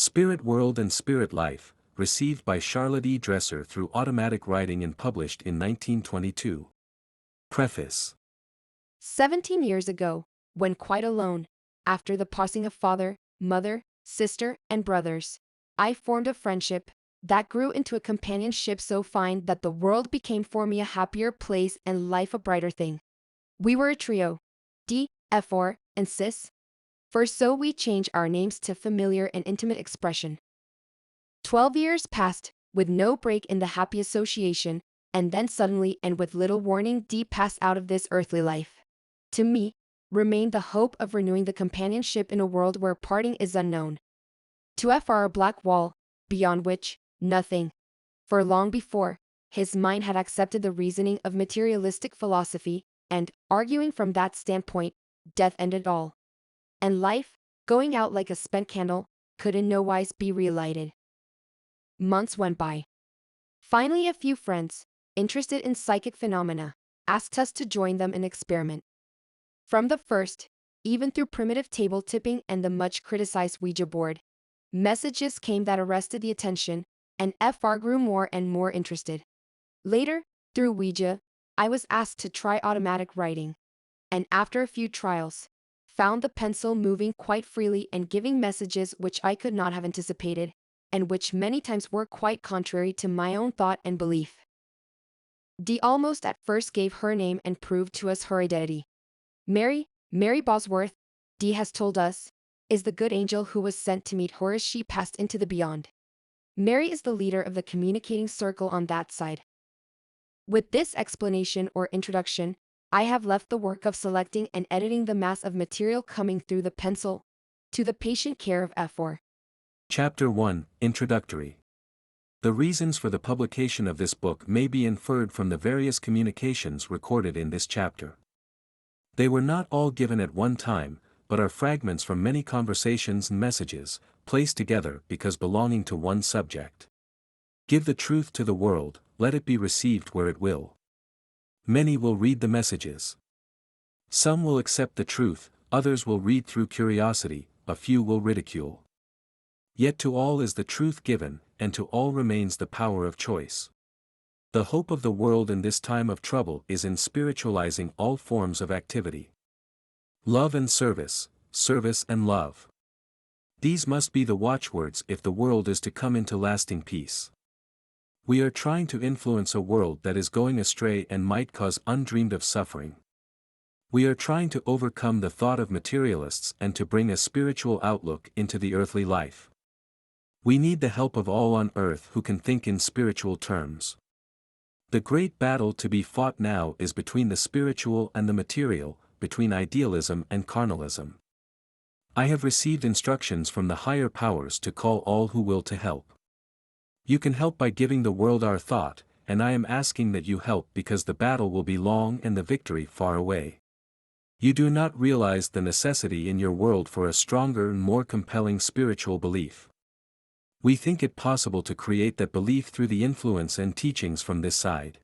Spirit World and Spirit Life, received by Charlotte E. Dresser through automatic writing and published in 1922. Preface. 17 years ago, when quite alone, after the passing of father, mother, sister, and brothers, I formed a friendship that grew into a companionship so fine that the world became for me a happier place and life a brighter thing. We were a trio, D, F4, and Sis, for so we changed our names to familiar and intimate expression. 12 years passed, with no break in the happy association, and then suddenly and with little warning D passed out of this earthly life. To me, remained the hope of renewing the companionship in a world where parting is unknown. To FR a black wall, beyond which, nothing. For long before, his mind had accepted the reasoning of materialistic philosophy, and, arguing from that standpoint, death ended all. And life, going out like a spent candle, could in no wise be relighted. Months went by. Finally a few friends, interested in psychic phenomena, asked us to join them in experiment. From the first, even through primitive table tipping and the much criticized Ouija board, messages came that arrested the attention, and FR grew more and more interested. Later, through Ouija, I was asked to try automatic writing, and after a few trials, found the pencil moving quite freely and giving messages which I could not have anticipated, and which many times were quite contrary to my own thought and belief. D almost at first gave her name and proved to us her identity. Mary Bosworth, D has told us, is the good angel who was sent to meet her as she passed into the beyond. Mary is the leader of the communicating circle on that side. With this explanation or introduction, I have left the work of selecting and editing the mass of material coming through the pencil to the patient care of F4. Chapter 1, Introductory. The reasons for the publication of this book may be inferred from the various communications recorded in this chapter. They were not all given at one time, but are fragments from many conversations and messages, placed together because belonging to one subject. Give the truth to the world, let it be received where it will. Many will read the messages. Some will accept the truth, others will read through curiosity, a few will ridicule. Yet to all is the truth given, and to all remains the power of choice. The hope of the world in this time of trouble is in spiritualizing all forms of activity. Love and service, service and love. These must be the watchwords if the world is to come into lasting peace. We are trying to influence a world that is going astray and might cause undreamed of suffering. We are trying to overcome the thought of materialists and to bring a spiritual outlook into the earthly life. We need the help of all on earth who can think in spiritual terms. The great battle to be fought now is between the spiritual and the material, between idealism and carnalism. I have received instructions from the higher powers to call all who will to help. You can help by giving the world our thought, and I am asking that you help because the battle will be long and the victory far away. You do not realize the necessity in your world for a stronger and more compelling spiritual belief. We think it possible to create that belief through the influence and teachings from this side.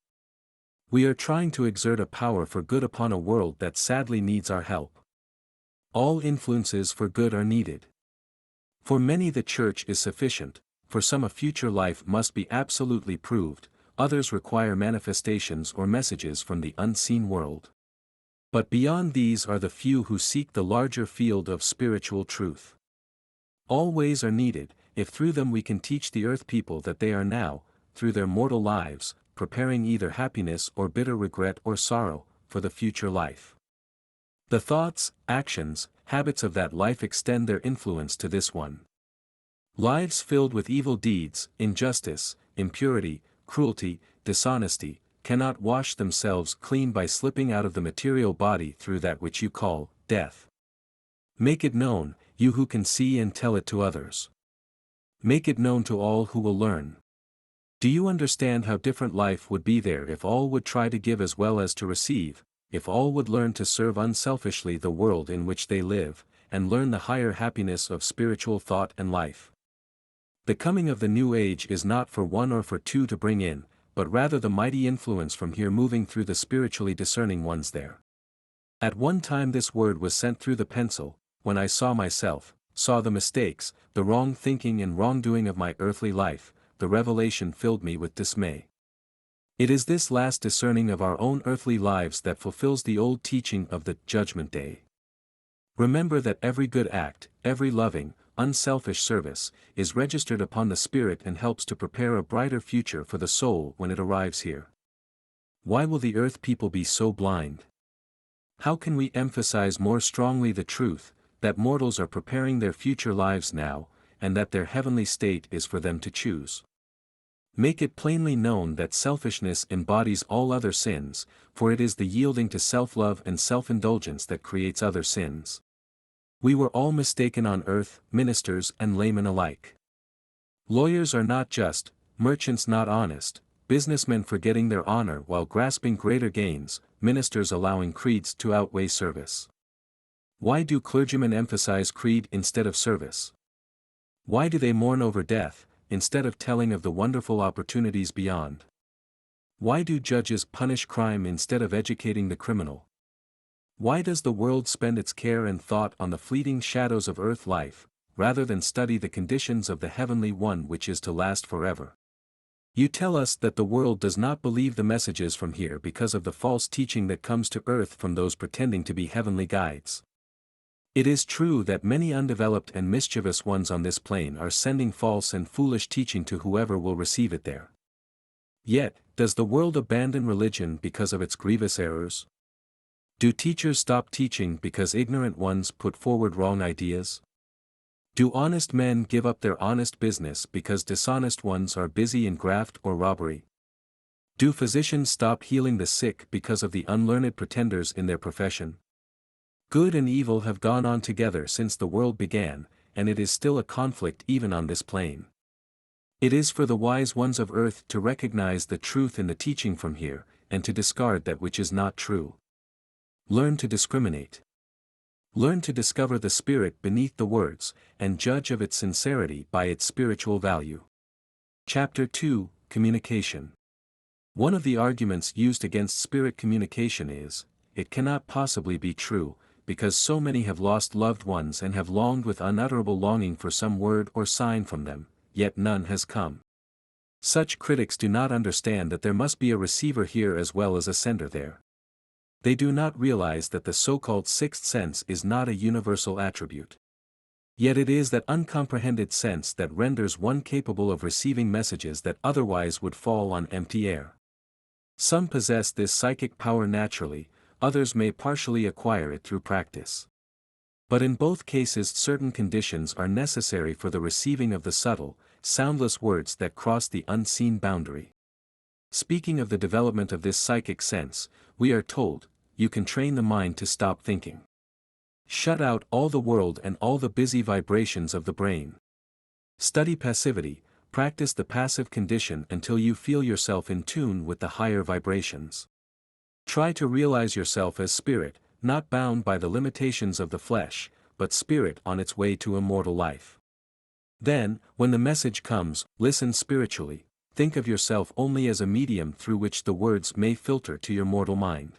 We are trying to exert a power for good upon a world that sadly needs our help. All influences for good are needed. For many the church is sufficient, for some a future life must be absolutely proved, others require manifestations or messages from the unseen world. But beyond these are the few who seek the larger field of spiritual truth. All ways are needed, if through them we can teach the earth people that they are now, through their mortal lives, preparing either happiness or bitter regret or sorrow, for the future life. The thoughts, actions, habits of that life extend their influence to this one. Lives filled with evil deeds, injustice, impurity, cruelty, dishonesty, cannot wash themselves clean by slipping out of the material body through that which you call death. Make it known, you who can see and tell it to others. Make it known to all who will learn. Do you understand how different life would be there if all would try to give as well as to receive, if all would learn to serve unselfishly the world in which they live, and learn the higher happiness of spiritual thought and life? The coming of the new age is not for one or for two to bring in, but rather the mighty influence from here moving through the spiritually discerning ones there. At one time this word was sent through the pencil, when I saw myself, saw the mistakes, the wrong thinking and wrongdoing of my earthly life, the revelation filled me with dismay. It is this last discerning of our own earthly lives that fulfills the old teaching of the Judgment Day. Remember that every good act, every loving, unselfish service, is registered upon the spirit and helps to prepare a brighter future for the soul when it arrives here. Why will the earth people be so blind? How can we emphasize more strongly the truth, that mortals are preparing their future lives now, and that their heavenly state is for them to choose? Make it plainly known that selfishness embodies all other sins, for it is the yielding to self-love and self-indulgence that creates other sins. We were all mistaken on earth, ministers and laymen alike. Lawyers are not just, merchants not honest, businessmen forgetting their honor while grasping greater gains, ministers allowing creeds to outweigh service. Why do clergymen emphasize creed instead of service? Why do they mourn over death, instead of telling of the wonderful opportunities beyond? Why do judges punish crime instead of educating the criminal? Why does the world spend its care and thought on the fleeting shadows of earth life, rather than study the conditions of the heavenly one which is to last forever? You tell us that the world does not believe the messages from here because of the false teaching that comes to earth from those pretending to be heavenly guides. It is true that many undeveloped and mischievous ones on this plane are sending false and foolish teaching to whoever will receive it there. Yet, does the world abandon religion because of its grievous errors? Do teachers stop teaching because ignorant ones put forward wrong ideas? Do honest men give up their honest business because dishonest ones are busy in graft or robbery? Do physicians stop healing the sick because of the unlearned pretenders in their profession? Good and evil have gone on together since the world began, and it is still a conflict even on this plane. It is for the wise ones of earth to recognize the truth in the teaching from here, and to discard that which is not true. Learn to discriminate. Learn to discover the spirit beneath the words, and judge of its sincerity by its spiritual value. Chapter 2, Communication. One of the arguments used against spirit communication is, it cannot possibly be true, because so many have lost loved ones and have longed with unutterable longing for some word or sign from them, yet none has come. Such critics do not understand that there must be a receiver here as well as a sender there. They do not realize that the so-called sixth sense is not a universal attribute. Yet it is that uncomprehended sense that renders one capable of receiving messages that otherwise would fall on empty air. Some possess this psychic power naturally, others may partially acquire it through practice. But in both cases certain conditions are necessary for the receiving of the subtle, soundless words that cross the unseen boundary. Speaking of the development of this psychic sense, we are told, you can train the mind to stop thinking. Shut out all the world and all the busy vibrations of the brain. Study passivity, practice the passive condition until you feel yourself in tune with the higher vibrations. Try to realize yourself as spirit, not bound by the limitations of the flesh, but spirit on its way to immortal life. Then, when the message comes, listen spiritually. Think of yourself only as a medium through which the words may filter to your mortal mind.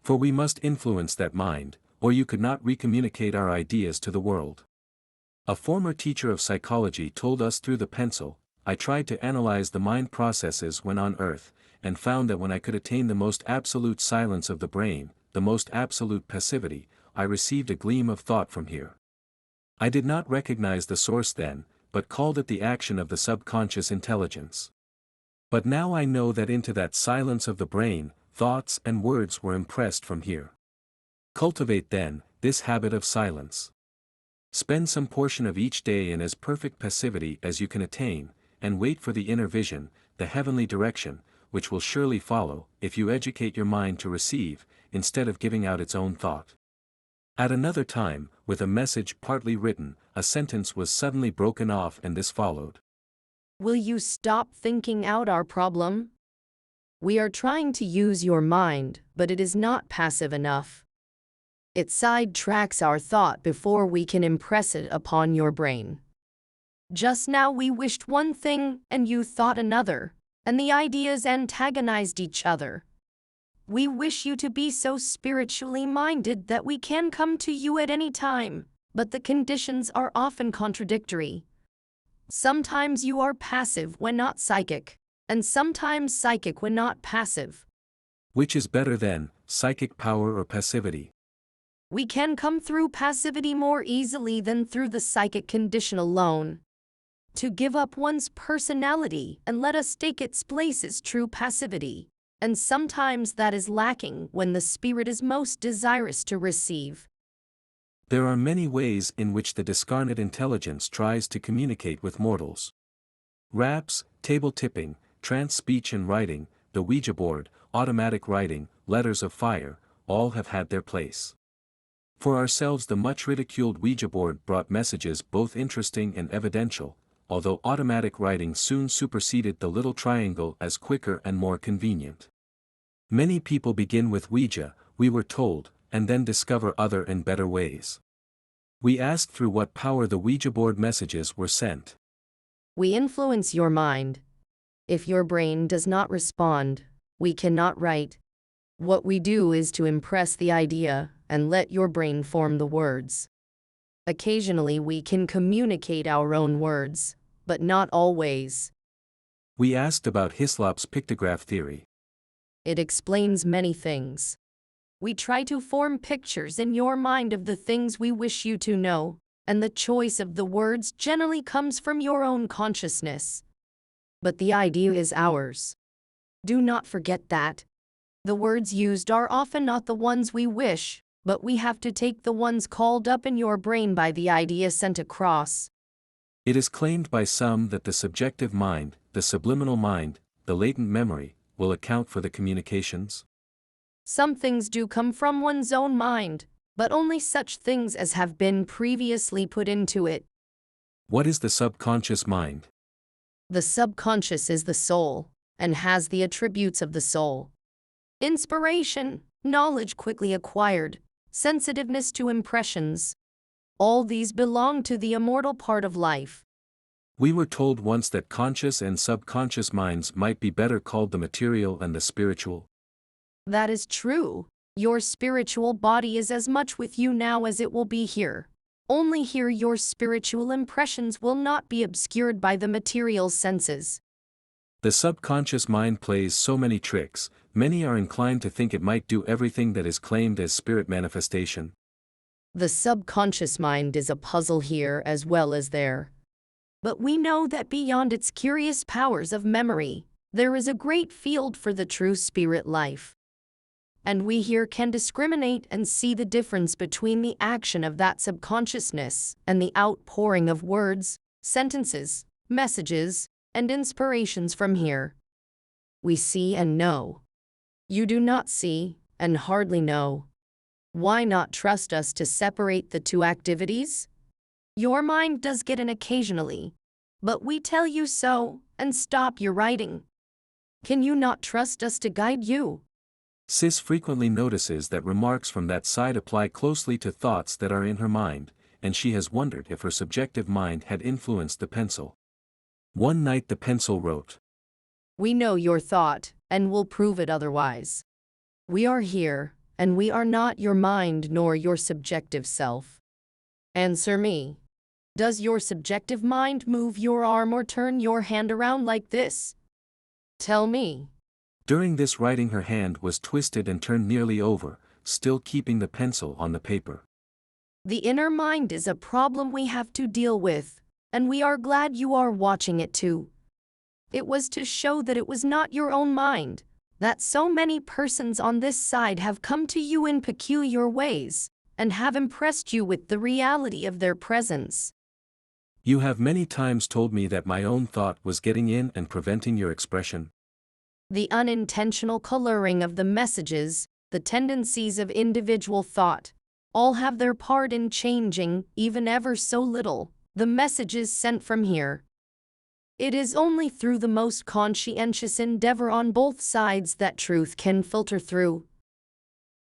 For we must influence that mind, or you could not recommunicate our ideas to the world. A former teacher of psychology told us through the pencil, I tried to analyze the mind processes when on earth, and found that when I could attain the most absolute silence of the brain, the most absolute passivity, I received a gleam of thought from here. I did not recognize the source then, but called it the action of the subconscious intelligence. But now I know that into that silence of the brain, thoughts and words were impressed from here. Cultivate then, this habit of silence. Spend some portion of each day in as perfect passivity as you can attain, and wait for the inner vision, the heavenly direction, which will surely follow, if you educate your mind to receive, instead of giving out its own thought. At another time, with a message partly written, a sentence was suddenly broken off and this followed. Will you stop thinking out our problem? We are trying to use your mind, but it is not passive enough. It sidetracks our thought before we can impress it upon your brain. Just now we wished one thing and you thought another, and the ideas antagonized each other. We wish you to be so spiritually minded that we can come to you at any time, but the conditions are often contradictory. Sometimes you are passive when not psychic, and sometimes psychic when not passive. Which is better then, psychic power or passivity? We can come through passivity more easily than through the psychic condition alone. To give up one's personality and let us take its place is true passivity, and sometimes that is lacking when the spirit is most desirous to receive. There are many ways in which the discarnate intelligence tries to communicate with mortals. Raps, table tipping, trance speech and writing, the Ouija board, automatic writing, letters of fire, all have had their place. For ourselves, the much ridiculed Ouija board brought messages both interesting and evidential, although automatic writing soon superseded the little triangle as quicker and more convenient. Many people begin with Ouija, we were told, and then discover other and better ways. We asked through what power the Ouija board messages were sent. We influence your mind. If your brain does not respond, we cannot write. What we do is to impress the idea and let your brain form the words. Occasionally we can communicate our own words, but not always. We asked about Hislop's pictograph theory. It explains many things. We try to form pictures in your mind of the things we wish you to know, and the choice of the words generally comes from your own consciousness. But the idea is ours. Do not forget that. The words used are often not the ones we wish, but we have to take the ones called up in your brain by the idea sent across. It is claimed by some that the subjective mind, the subliminal mind, the latent memory, will account for the communications. Some things do come from one's own mind, but only such things as have been previously put into it. What is the subconscious mind? The subconscious is the soul, and has the attributes of the soul. Inspiration, knowledge quickly acquired, sensitiveness to impressions. All these belong to the immortal part of life. We were told once that conscious and subconscious minds might be better called the material and the spiritual. That is true. Your spiritual body is as much with you now as it will be here. Only here your spiritual impressions will not be obscured by the material senses. The subconscious mind plays so many tricks, many are inclined to think it might do everything that is claimed as spirit manifestation. The subconscious mind is a puzzle here as well as there. But we know that beyond its curious powers of memory, there is a great field for the true spirit life. And we here can discriminate and see the difference between the action of that subconsciousness and the outpouring of words, sentences, messages, and inspirations from here. We see and know. You do not see and hardly know. Why not trust us to separate the two activities? Your mind does get in occasionally, but we tell you so and stop your writing. Can you not trust us to guide you? Sis frequently notices that remarks from that side apply closely to thoughts that are in her mind, and she has wondered if her subjective mind had influenced the pencil. One night the pencil wrote, We know your thought, and will prove it otherwise. We are here, and we are not your mind nor your subjective self. Answer me. Does your subjective mind move your arm or turn your hand around like this? Tell me. During this writing her hand was twisted and turned nearly over, still keeping the pencil on the paper. The inner mind is a problem we have to deal with, and we are glad you are watching it too. It was to show that it was not your own mind, that so many persons on this side have come to you in peculiar ways, and have impressed you with the reality of their presence. You have many times told me that my own thought was getting in and preventing your expression. The unintentional coloring of the messages, the tendencies of individual thought, all have their part in changing, even ever so little, the messages sent from here. It is only through the most conscientious endeavor on both sides that truth can filter through.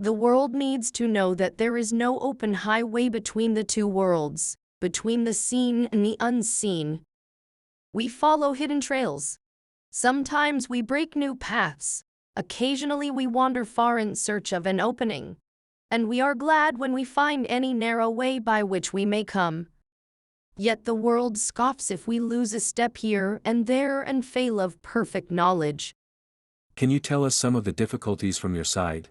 The world needs to know that there is no open highway between the two worlds, between the seen and the unseen. We follow hidden trails. Sometimes we break new paths. Occasionally we wander far in search of an opening. and we are glad when we find any narrow way by which we may come. Yet the world scoffs if we lose a step here and there and fail of perfect knowledge. Can you tell us some of the difficulties from your side?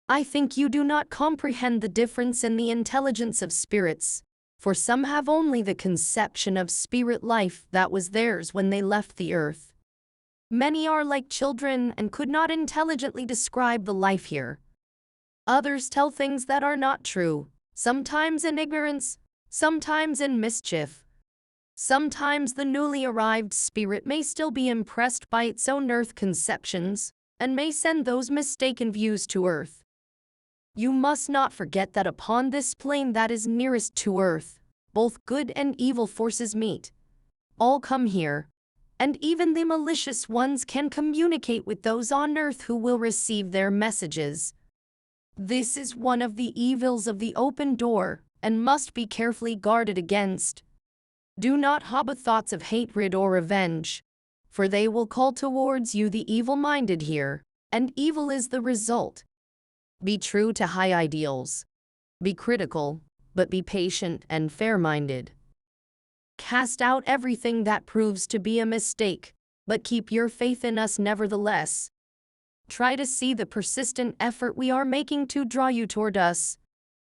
I think you do not comprehend the difference in the intelligence of spirits, for some have only the conception of spirit life that was theirs when they left the earth. Many are like children and could not intelligently describe the life here. Others tell things that are not true, sometimes in ignorance, sometimes in mischief. Sometimes the newly arrived spirit may still be impressed by its own earth conceptions, and may send those mistaken views to earth. You must not forget that upon this plane that is nearest to earth, both good and evil forces meet. All come here, and even the malicious ones can communicate with those on earth who will receive their messages. This is one of the evils of the open door, and must be carefully guarded against. Do not harbor thoughts of hatred or revenge, for they will call towards you the evil-minded here, and evil is the result. Be true to high ideals. Be critical, but be patient and fair-minded. Cast out everything that proves to be a mistake, but keep your faith in us nevertheless. Try to see the persistent effort we are making to draw you toward us,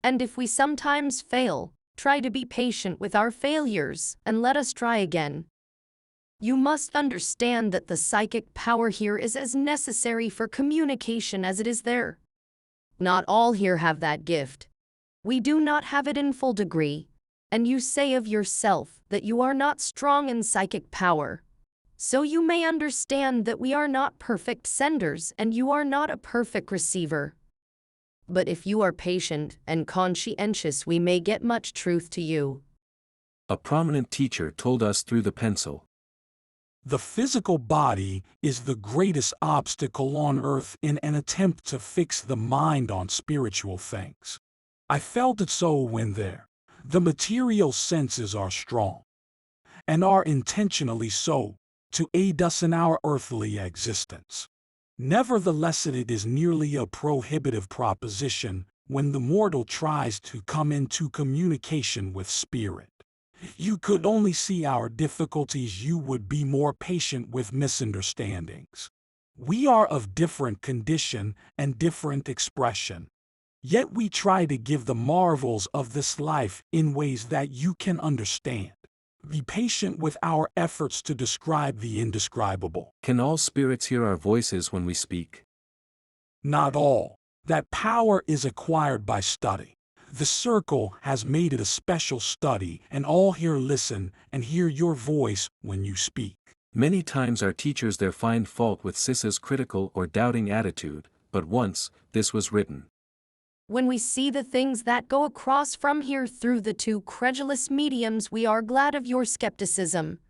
and if we sometimes fail, try to be patient with our failures and let us try again. You must understand that the psychic power here is as necessary for communication as it is there. Not all here have that gift. We do not have it in full degree, and you say of yourself that you are not strong in psychic power. So you may understand that we are not perfect senders and you are not a perfect receiver. But if you are patient and conscientious, we may get much truth to you. A prominent teacher told us through the pencil. The physical body is the greatest obstacle on earth in an attempt to fix the mind on spiritual things. I felt it so when there. The material senses are strong, and are intentionally so, to aid us in our earthly existence. Nevertheless, it is nearly a prohibitive proposition when the mortal tries to come into communication with spirit. You could only see our difficulties, you would be more patient with misunderstandings. We are of different condition and different expression. Yet we try to give the marvels of this life in ways that you can understand. Be patient with our efforts to describe the indescribable. Can all spirits hear our voices when we speak? Not all. That power is acquired by study. The circle has made it a special study, and all here listen and hear your voice when you speak. Many times our teachers there find fault with Sis's critical or doubting attitude, but once, this was written. When we see the things that go across from here through the two credulous mediums, we are glad of your skepticism.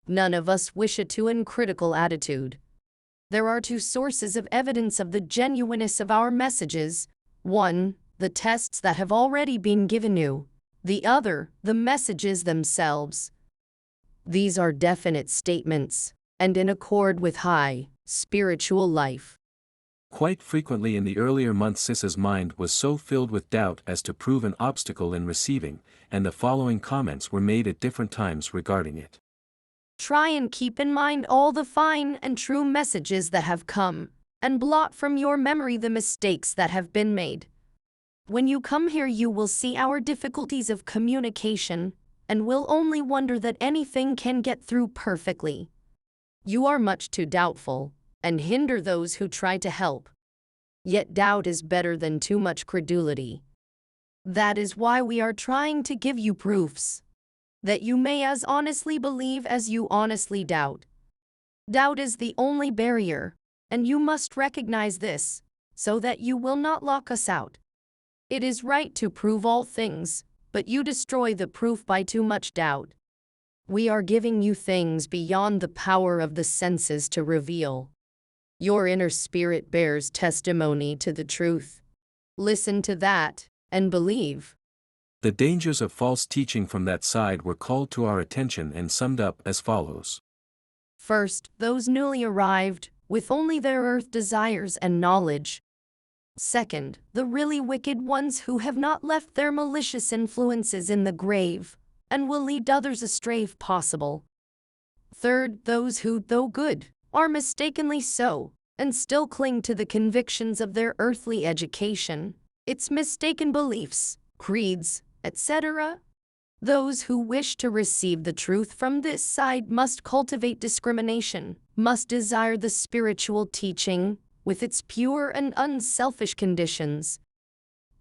None of us wish it to in critical attitude. There are two sources of evidence of the genuineness of our messages. One, the tests that have already been given you. The other, the messages themselves. These are definite statements, and in accord with high, spiritual life. Quite frequently in the earlier months Sis's mind was so filled with doubt as to prove an obstacle in receiving, and the following comments were made at different times regarding it. Try and keep in mind all the fine and true messages that have come, and blot from your memory the mistakes that have been made. When you come here you will see our difficulties of communication, and will only wonder that anything can get through perfectly. You are much too doubtful, and hinder those who try to help. Yet doubt is better than too much credulity. That is why we are trying to give you proofs, that you may as honestly believe as you honestly doubt. Doubt is the only barrier, and you must recognize this, so that you will not lock us out. It is right to prove all things, but you destroy the proof by too much doubt. We are giving you things beyond the power of the senses to reveal. Your inner spirit bears testimony to the truth. Listen to that, and believe. The dangers of false teaching from that side were called to our attention and summed up as follows. First, those newly arrived, with only their earth desires and knowledge. Second, the really wicked ones who have not left their malicious influences in the grave and will lead others astray if possible. Third, those who, though good, are mistakenly so, and still cling to the convictions of their earthly education, its mistaken beliefs, creeds, etc. Those who wish to receive the truth from this side must cultivate discrimination, must desire the spiritual teaching with its pure and unselfish conditions.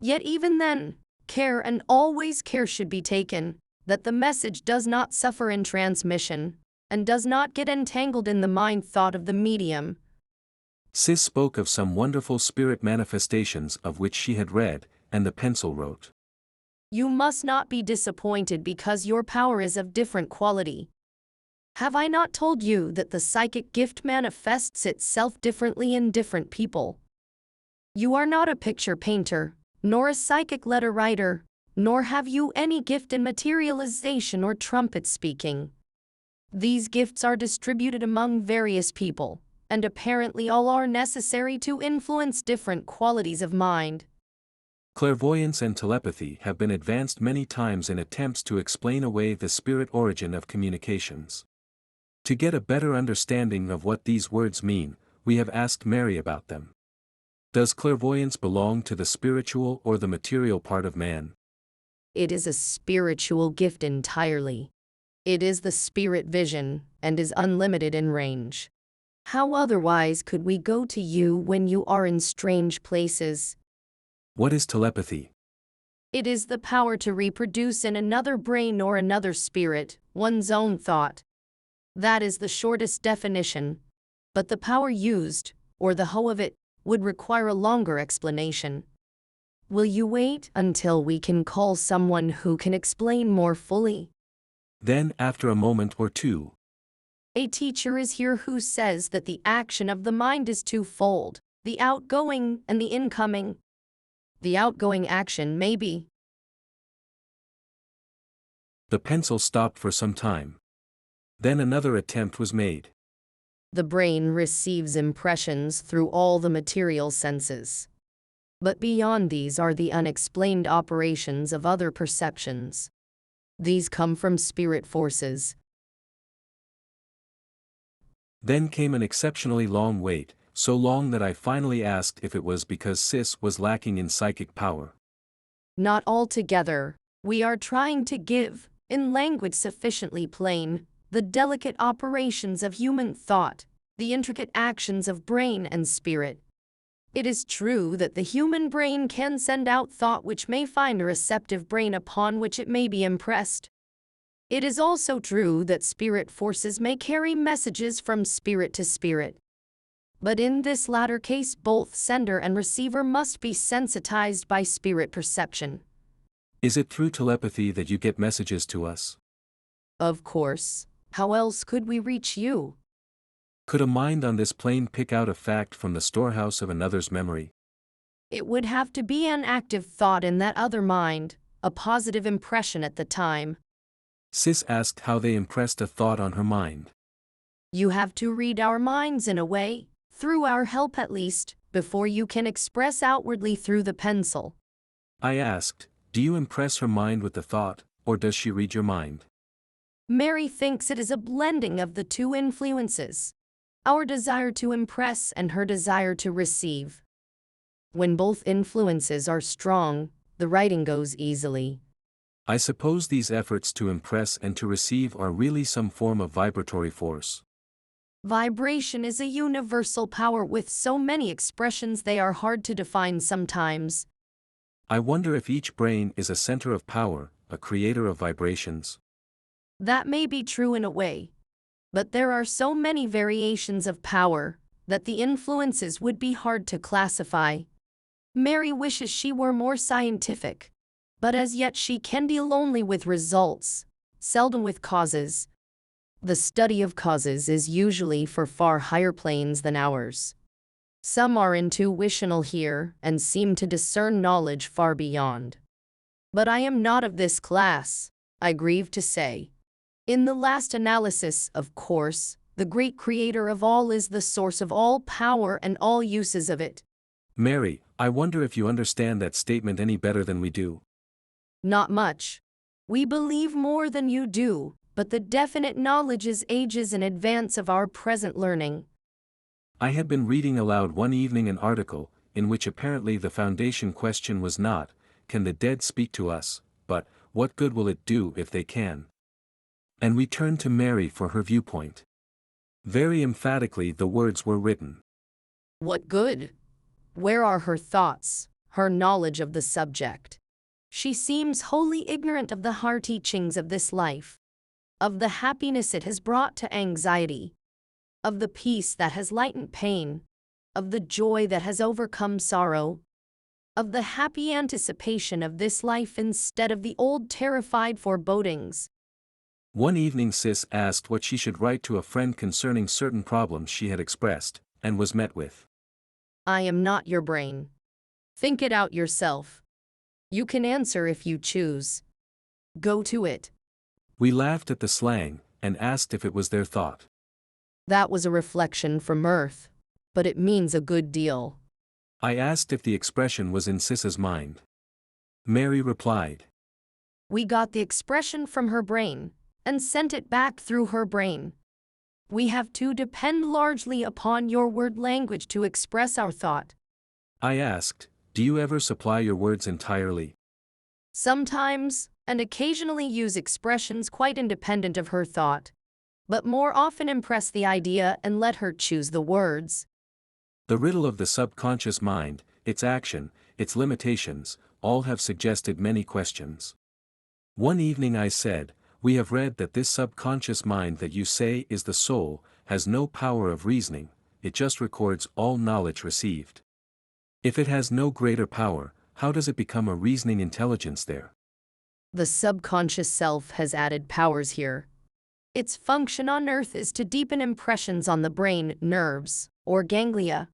Yet even then, care and always care should be taken that the message does not suffer in transmission and does not get entangled in the mind thought of the medium. Sis spoke of some wonderful spirit manifestations of which she had read, and the pencil wrote. You must not be disappointed because your power is of different quality. Have I not told you that the psychic gift manifests itself differently in different people? You are not a picture painter, nor a psychic letter writer, nor have you any gift in materialization or trumpet speaking. These gifts are distributed among various people, and apparently all are necessary to influence different qualities of mind. Clairvoyance and telepathy have been advanced many times in attempts to explain away the spirit origin of communications. To get a better understanding of what these words mean, we have asked Mary about them. Does clairvoyance belong to the spiritual or the material part of man? It is a spiritual gift entirely. It is the spirit vision and is unlimited in range. How otherwise could we go to you when you are in strange places? What is telepathy? It is the power to reproduce in another brain or another spirit one's own thought. That is the shortest definition, but the power used, or the hoe of it, would require a longer explanation. Will you wait until we can call someone who can explain more fully? Then, after a moment or two, A teacher is here who says that the action of the mind is twofold, the outgoing and the incoming. The outgoing action may be. The pencil stopped for some time. Then another attempt was made. The brain receives impressions through all the material senses. But beyond these are the unexplained operations of other perceptions. These come from spirit forces. Then came an exceptionally long wait, so long that I finally asked if it was because Sis was lacking in psychic power. Not altogether. We are trying to give, in language sufficiently plain, the delicate operations of human thought, the intricate actions of brain and spirit. It is true that the human brain can send out thought which may find a receptive brain upon which it may be impressed. It is also true that spirit forces may carry messages from spirit to spirit. But in this latter case, both sender and receiver must be sensitized by spirit perception. Is it through telepathy that you get messages to us? Of course. How else could we reach you? Could a mind on this plane pick out a fact from the storehouse of another's memory? It would have to be an active thought in that other mind, a positive impression at the time. Sis asked how they impressed a thought on her mind. You have to read our minds in a way, through our help at least, before you can express outwardly through the pencil. I asked, do you impress her mind with the thought, or does she read your mind? Mary thinks it is a blending of the two influences, our desire to impress and her desire to receive. When both influences are strong, the writing goes easily. I suppose these efforts to impress and to receive are really some form of vibratory force. Vibration is a universal power with so many expressions they are hard to define sometimes. I wonder if each brain is a center of power, a creator of vibrations. That may be true in a way. But there are so many variations of power that the influences would be hard to classify. Mary wishes she were more scientific, but as yet she can deal only with results, seldom with causes. The study of causes is usually for far higher planes than ours. Some are intuitional here and seem to discern knowledge far beyond. But I am not of this class, I grieve to say. In the last analysis, of course, the great creator of all is the source of all power and all uses of it. Mary, I wonder if you understand that statement any better than we do. Not much. We believe more than you do, but the definite knowledge is ages in advance of our present learning. I had been reading aloud one evening an article, in which apparently the foundation question was not, can the dead speak to us, but, what good will it do if they can? And we turned to Mary for her viewpoint. Very emphatically the words were written. What good? Where are her thoughts, her knowledge of the subject? She seems wholly ignorant of the hard teachings of this life, of the happiness it has brought to anxiety, of the peace that has lightened pain, of the joy that has overcome sorrow, of the happy anticipation of this life instead of the old terrified forebodings. One evening Sis asked what she should write to a friend concerning certain problems she had expressed, and was met with, I am not your brain. Think it out yourself. You can answer if you choose. Go to it. We laughed at the slang, and asked if it was their thought. That was a reflection from mirth, but it means a good deal. I asked if the expression was in Sis's mind. Mary replied, We got the expression from her brain, and sent it back through her brain. We have to depend largely upon your word language to express our thought. I asked, do you ever supply your words entirely? Sometimes, and occasionally use expressions quite independent of her thought, but more often impress the idea and let her choose the words. The riddle of the subconscious mind, its action, its limitations, all have suggested many questions. One evening I said, we have read that this subconscious mind that you say is the soul, has no power of reasoning, it just records all knowledge received. If it has no greater power, how does it become a reasoning intelligence there? The subconscious self has added powers here. Its function on Earth is to deepen impressions on the brain nerves, or ganglia,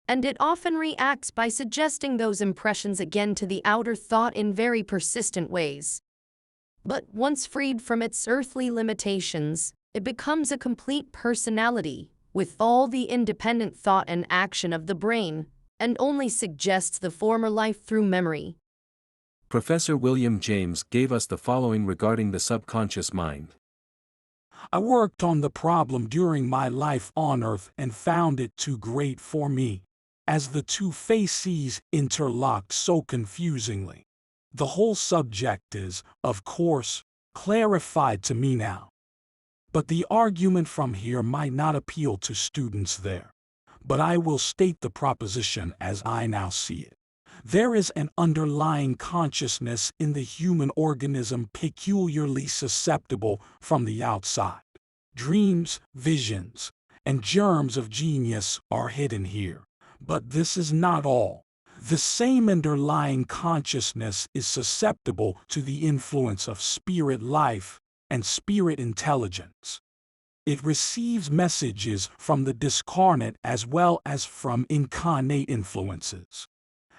and it often reacts by suggesting those impressions again to the outer thought in very persistent ways. But once freed from its earthly limitations, it becomes a complete personality, with all the independent thought and action of the brain, and only suggests the former life through memory. Professor William James gave us the following regarding the subconscious mind. I worked on the problem during my life on Earth and found it too great for me, as the two faces interlocked so confusingly. The whole subject is, of course, clarified to me now. But the argument from here might not appeal to students there. But I will state the proposition as I now see it. There is an underlying consciousness in the human organism peculiarly susceptible from the outside. Dreams, visions, and germs of genius are hidden here. But this is not all. The same underlying consciousness is susceptible to the influence of spirit life and spirit intelligence. It receives messages from the discarnate as well as from incarnate influences.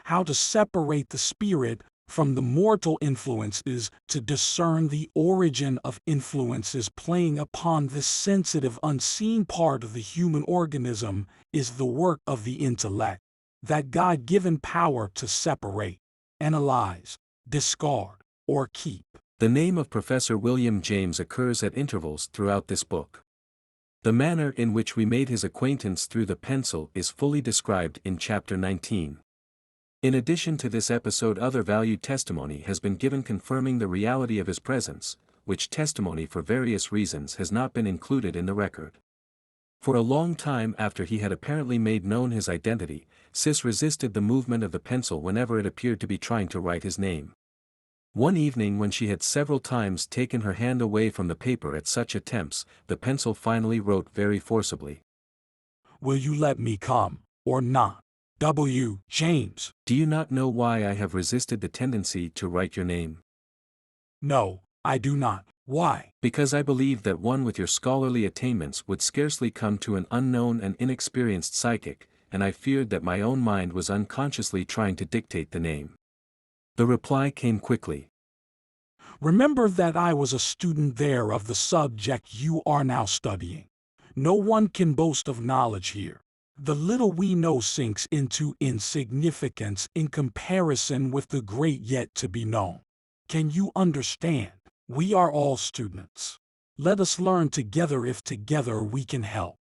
How to separate the spirit from the mortal influences to discern the origin of influences playing upon this sensitive unseen part of the human organism is the work of the intellect, that God-given power to separate, analyze, discard, or keep. The name of Professor William James occurs at intervals throughout this book. The manner in which we made his acquaintance through the pencil is fully described in Chapter 19. In addition to this episode, other valued testimony has been given confirming the reality of his presence, which testimony for various reasons has not been included in the record. For a long time after he had apparently made known his identity, Sis resisted the movement of the pencil whenever it appeared to be trying to write his name. One evening when she had several times taken her hand away from the paper at such attempts, the pencil finally wrote very forcibly. Will you let me come, or not? W. James. Do you not know why I have resisted the tendency to write your name? No, I do not. Why? Because I believe that one with your scholarly attainments would scarcely come to an unknown and inexperienced psychic, and I feared that my own mind was unconsciously trying to dictate the name. The reply came quickly. Remember that I was a student there of the subject you are now studying. No one can boast of knowledge here. The little we know sinks into insignificance in comparison with the great yet to be known. Can you understand? We are all students. Let us learn together if together we can help.